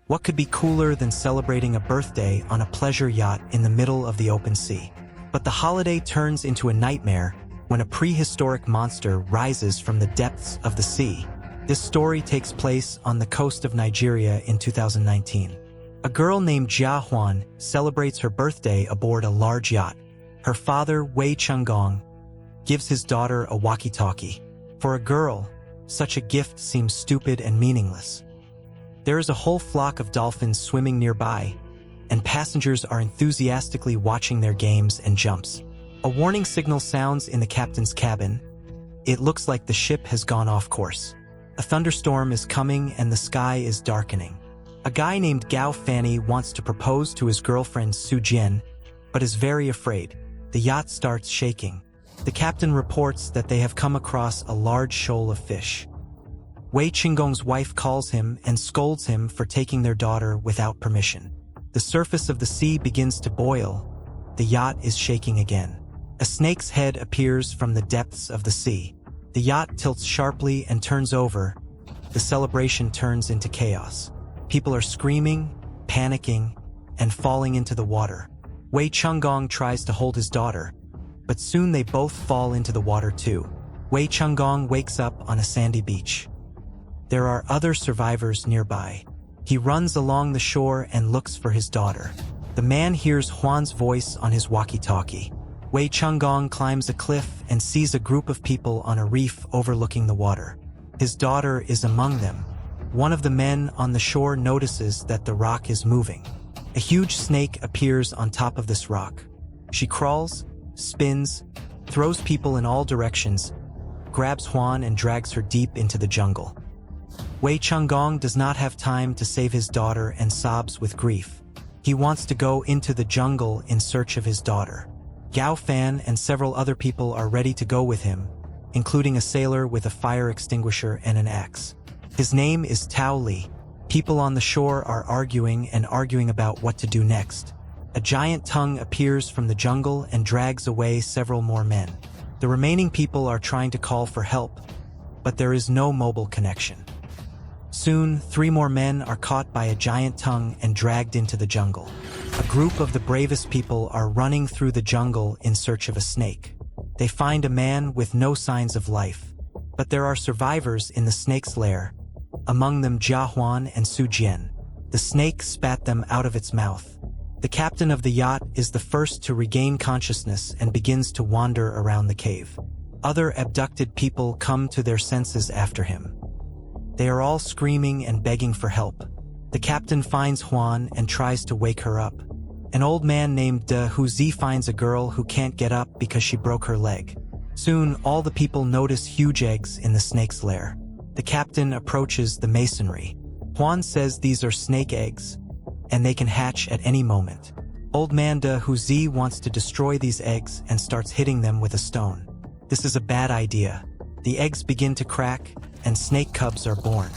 What could be cooler than celebrating a birthday on a pleasure yacht in the middle of the open sea? But the holiday turns into a nightmare when a prehistoric monster rises from the depths of the sea. This story takes place on the coast of Nigeria in 2019. A girl named Jia Huan celebrates her birthday aboard a large yacht. Her father, Wei Chunggong, gives his daughter a walkie-talkie. For a girl, such a gift seems stupid and meaningless. There is a whole flock of dolphins swimming nearby, and passengers are enthusiastically watching their games and jumps. A warning signal sounds in the captain's cabin. It looks like the ship has gone off course. A thunderstorm is coming and the sky is darkening. A guy named Gao Fanny wants to propose to his girlfriend Su Jian, but is very afraid. The yacht starts shaking. The captain reports that they have come across a large shoal of fish. Wei Qinggong's wife calls him and scolds him for taking their daughter without permission. The surface of the sea begins to boil. The yacht is shaking again. A snake's head appears from the depths of the sea. The yacht tilts sharply and turns over. The celebration turns into chaos. People are screaming, panicking, and falling into the water. Wei Chunggong tries to hold his daughter, but soon they both fall into the water too. Wei Chunggong wakes up on a sandy beach. There are other survivors nearby. He runs along the shore and looks for his daughter. The man hears Huan's voice on his walkie-talkie. Wei Chunggong climbs a cliff and sees a group of people on a reef overlooking the water. His daughter is among them. One of the men on the shore notices that the rock is moving. A huge snake appears on top of this rock. She crawls, spins, throws people in all directions, grabs Huan and drags her deep into the jungle. Wei Chunggong does not have time to save his daughter and sobs with grief. He wants to go into the jungle in search of his daughter. Gao Fan and several other people are ready to go with him, including a sailor with a fire extinguisher and an axe. His name is Tao Li. People on the shore are arguing about what to do next. A giant tongue appears from the jungle and drags away several more men. The remaining people are trying to call for help, but there is no mobile connection. Soon, 3 more men are caught by a giant tongue and dragged into the jungle. A group of the bravest people are running through the jungle in search of a snake. They find a man with no signs of life, but there are survivors in the snake's lair, among them Jia Huan and Su Jian. The snake spat them out of its mouth. The captain of the yacht is the first to regain consciousness and begins to wander around the cave. Other abducted people come to their senses after him. They are all screaming and begging for help. The captain finds Huan and tries to wake her up. An old man named De Huzi finds a girl who can't get up because she broke her leg. Soon, all the people notice huge eggs in the snake's lair. The captain approaches the masonry. Huan says these are snake eggs, and they can hatch at any moment. Old man De Huzi wants to destroy these eggs and starts hitting them with a stone. This is a bad idea. The eggs begin to crack, and snake cubs are born.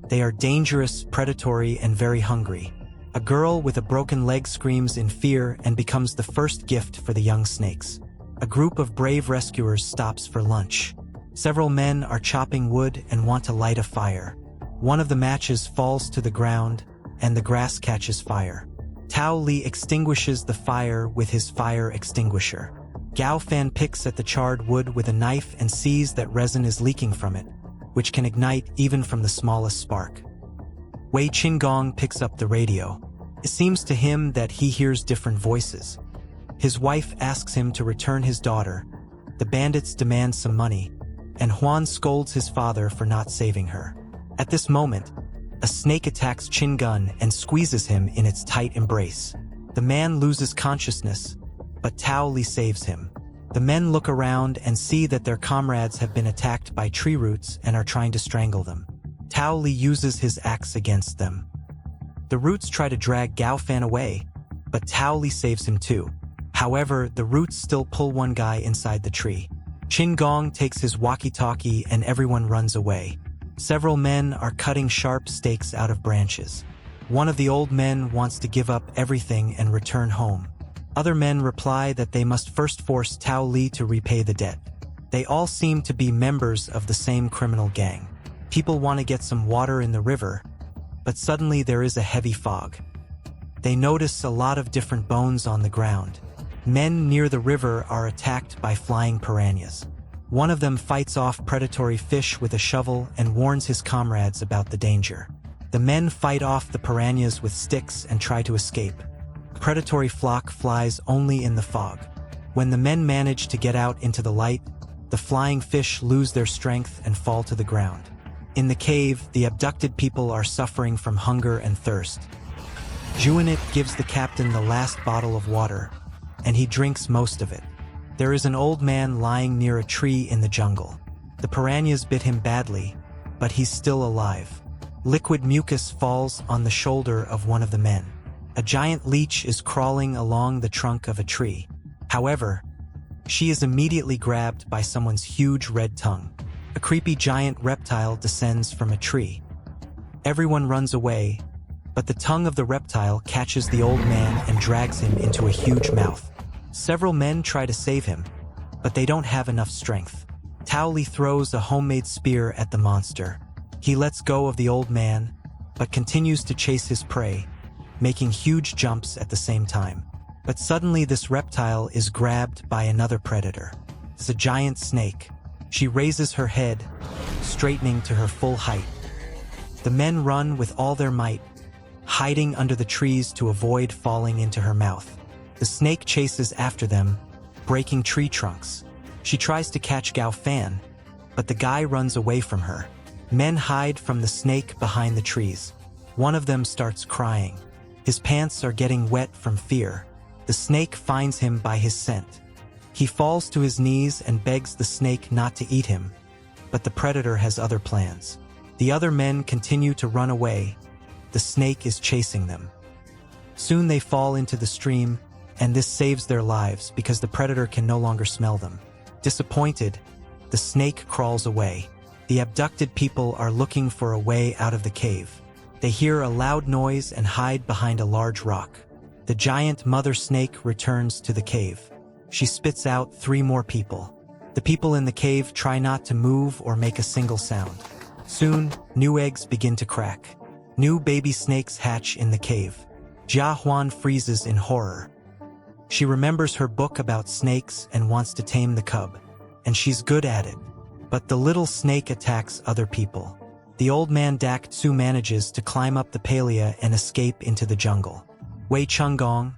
They are dangerous, predatory, and very hungry. A girl with a broken leg screams in fear and becomes the first gift for the young snakes. A group of brave rescuers stops for lunch. Several men are chopping wood and want to light a fire. One of the matches falls to the ground, and the grass catches fire. Tao Li extinguishes the fire with his fire extinguisher. Gao Fan picks at the charred wood with a knife and sees that resin is leaking from it, which can ignite even from the smallest spark. Wei Qinggong picks up the radio. It seems to him that he hears different voices. His wife asks him to return his daughter. The bandits demand some money, and Huan scolds his father for not saving her. At this moment, a snake attacks Qinggong and squeezes him in its tight embrace. The man loses consciousness, but Tao Li saves him. The men look around and see that their comrades have been attacked by tree roots and are trying to strangle them. Tao Li uses his axe against them. The roots try to drag Gao Fan away, but Tao Li saves him too. However, the roots still pull one guy inside the tree. Qinggong takes his walkie-talkie and everyone runs away. Several men are cutting sharp stakes out of branches. One of the old men wants to give up everything and return home. Other men reply that they must first force Tao Li to repay the debt. They all seem to be members of the same criminal gang. People want to get some water in the river, But suddenly there is a heavy fog. They notice a lot of different bones on the ground. Men near the river are attacked by flying piranhas. One of them fights off predatory fish with a shovel and warns his comrades about the danger. The men fight off the piranhas with sticks and try to escape. The predatory flock flies only in the fog. When the men manage to get out into the light, the flying fish lose their strength and fall to the ground. In the cave, the abducted people are suffering from hunger and thirst. Juanit gives the captain the last bottle of water, and he drinks most of it. There is an old man lying near a tree in the jungle. The piranhas bit him badly, but he's still alive. Liquid mucus falls on the shoulder of one of the men. A giant leech is crawling along the trunk of a tree. However, she is immediately grabbed by someone's huge red tongue. A creepy giant reptile descends from a tree. Everyone runs away, but the tongue of the reptile catches the old man and drags him into a huge mouth. Several men try to save him, but they don't have enough strength. Tao Li throws a homemade spear at the monster. He lets go of the old man, but continues to chase his prey, making huge jumps at the same time. But suddenly this reptile is grabbed by another predator. It's a giant snake. She raises her head, straightening to her full height. The men run with all their might, hiding under the trees to avoid falling into her mouth. The snake chases after them, breaking tree trunks. She tries to catch Gao Fan, but the guy runs away from her. Men hide from the snake behind the trees. One of them starts crying. His pants are getting wet from fear. The snake finds him by his scent. He falls to his knees and begs the snake not to eat him, but the predator has other plans. The other men continue to run away. The snake is chasing them. Soon they fall into the stream, and this saves their lives because the predator can no longer smell them. Disappointed, the snake crawls away. The abducted people are looking for a way out of the cave. They hear a loud noise and hide behind a large rock. The giant mother snake returns to the cave. She spits out 3 more people. The people in the cave try not to move or make a single sound. Soon, new eggs begin to crack. New baby snakes hatch in the cave. Jia Huan freezes in horror. She remembers her book about snakes and wants to tame the cub, and she's good at it. But the little snake attacks other people. The old man Dak Tsu manages to climb up the palia and escape into the jungle. Wei Chunggong,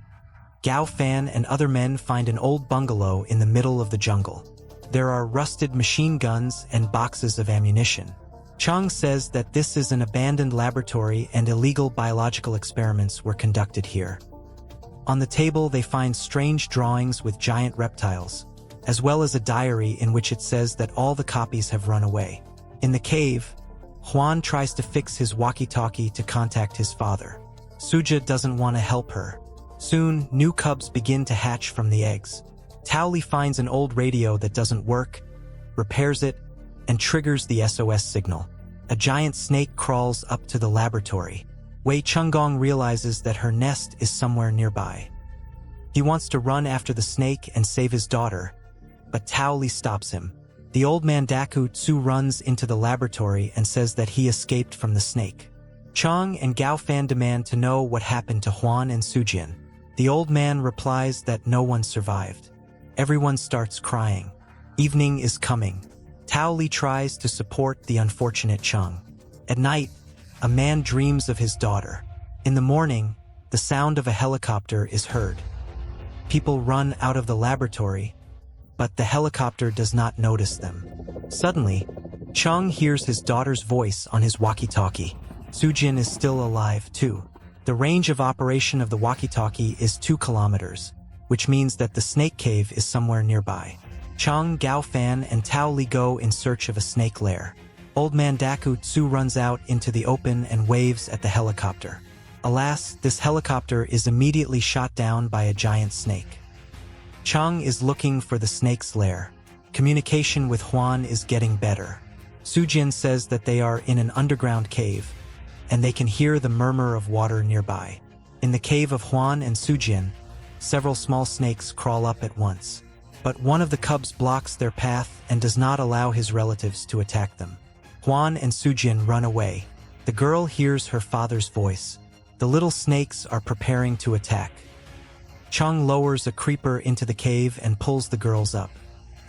Gao Fan and other men find an old bungalow in the middle of the jungle. There are rusted machine guns and boxes of ammunition. Chang says that this is an abandoned laboratory and illegal biological experiments were conducted here. On the table they find strange drawings with giant reptiles, as well as a diary in which it says that all the copies have run away. In the cave, Huan tries to fix his walkie-talkie to contact his father. Suja doesn't want to help her. Soon, new cubs begin to hatch from the eggs. Tao Li finds an old radio that doesn't work, repairs it, and triggers the SOS signal. A giant snake crawls up to the laboratory. Wei Chunggong realizes that her nest is somewhere nearby. He wants to run after the snake and save his daughter, but Tao Li stops him. The old man Daku Tsu runs into the laboratory and says that he escaped from the snake. Chang and Gao Fan demand to know what happened to Huan and Sujin. The old man replies that no one survived. Everyone starts crying. Evening is coming. Tao Li tries to support the unfortunate Chang. At night, a man dreams of his daughter. In the morning, the sound of a helicopter is heard. People run out of the laboratory, but the helicopter does not notice them. Suddenly, Chang hears his daughter's voice on his walkie-talkie. Sujin is still alive, too. The range of operation of the walkie-talkie is 2 kilometers, which means that the snake cave is somewhere nearby. Chang, Gao Fan, and Tao Li go in search of a snake lair. Old man Daku Tsu runs out into the open and waves at the helicopter. Alas, this helicopter is immediately shot down by a giant snake. Chang is looking for the snake's lair. Communication with Huan is getting better. Sujin says that they are in an underground cave, and they can hear the murmur of water nearby. In the cave of Huan and Sujin, several small snakes crawl up at once. But one of the cubs blocks their path and does not allow his relatives to attack them. Huan and Sujin run away. The girl hears her father's voice. The little snakes are preparing to attack. Chung lowers a creeper into the cave and pulls the girls up.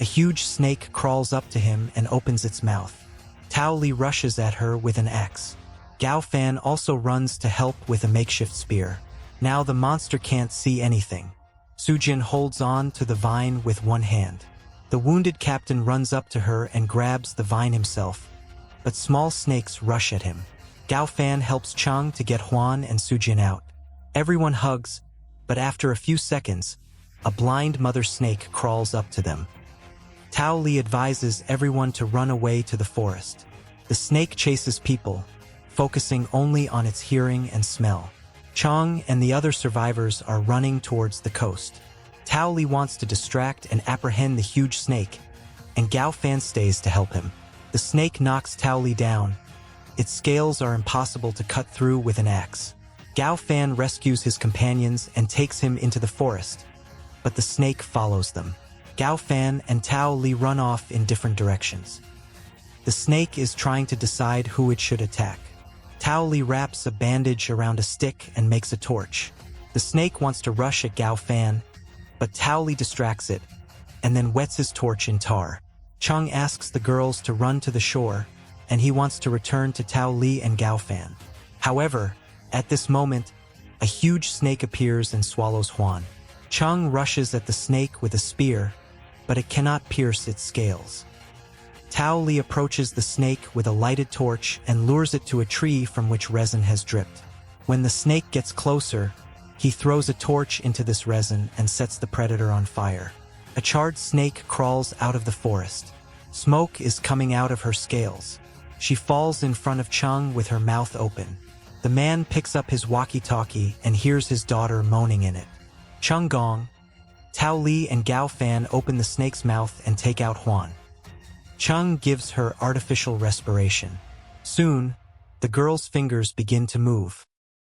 A huge snake crawls up to him and opens its mouth. Tao Li rushes at her with an axe. Gao Fan also runs to help with a makeshift spear. Now the monster can't see anything. Su Jin holds on to the vine with one hand. The wounded captain runs up to her and grabs the vine himself, but small snakes rush at him. Gao Fan helps Chung to get Huan and Su Jin out. Everyone hugs, but after a few seconds, a blind mother snake crawls up to them. Tao Li advises everyone to run away to the forest. The snake chases people, focusing only on its hearing and smell. Chung and the other survivors are running towards the coast. Tao Li wants to distract and apprehend the huge snake, and Gao Fan stays to help him. The snake knocks Tao Li down. Its scales are impossible to cut through with an axe. Gao Fan rescues his companions and takes him into the forest, but the snake follows them. Gao Fan and Tao Li run off in different directions. The snake is trying to decide who it should attack. Tao Li wraps a bandage around a stick and makes a torch. The snake wants to rush at Gao Fan, but Tao Li distracts it, and then wets his torch in tar. Chung asks the girls to run to the shore, and he wants to return to Tao Li and Gao Fan. However, at this moment, a huge snake appears and swallows Huan. Chung rushes at the snake with a spear, but it cannot pierce its scales. Tao Li approaches the snake with a lighted torch and lures it to a tree from which resin has dripped. When the snake gets closer, he throws a torch into this resin and sets the predator on fire. A charred snake crawls out of the forest. Smoke is coming out of her scales. She falls in front of Chung with her mouth open. The man picks up his walkie-talkie and hears his daughter moaning in it. Chung Gong, Tao Li and Gao Fan open the snake's mouth and take out Huan. Chung gives her artificial respiration. Soon, the girl's fingers begin to move.